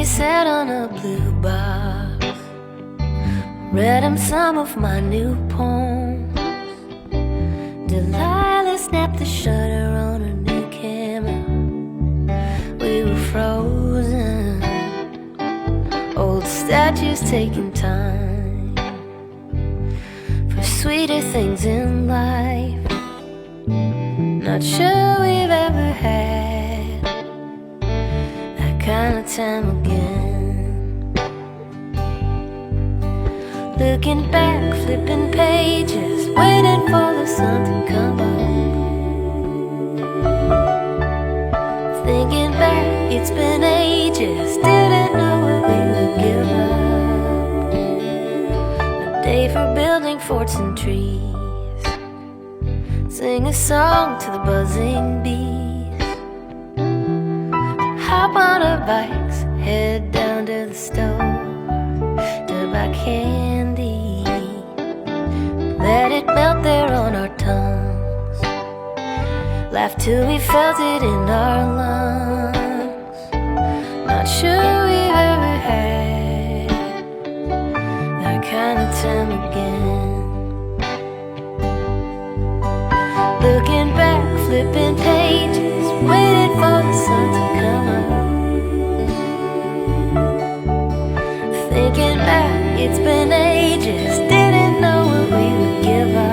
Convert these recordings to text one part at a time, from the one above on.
he sat on a blue box, read him some of my new poems. Delilah snapped the shutter on her new camera. We were frozen, old statues taking time for sweeter things in life. Not sure we've ever had that kind of time again. Looking back, flipping pages, waiting for the sun to come up. Thinking back, it's been ages, didn't know what we would give up. A day for building forts and trees, sing a song to the buzzing bees, hop on our bikes, head down to the store to buy candy, let it melt there on our tongues, laugh till we felt it in our lungs. Not sure we've ever had that kind of time again. Looking back, flipping pages, waiting for the sun to come up. Thinking back, it's been ages, didn't know what we would give up.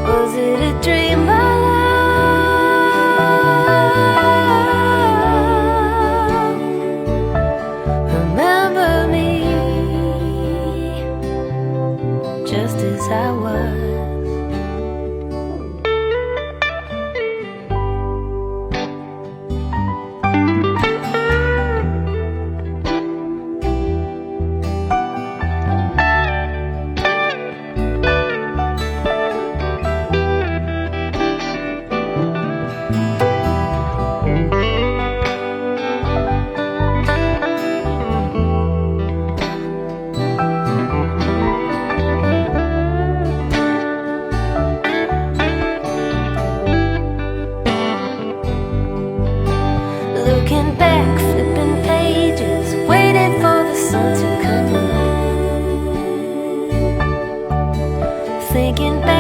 Was it a dream, my love? Remember me just as I was. Looking back, flipping pages, waiting for the sun to come up. Thinking back,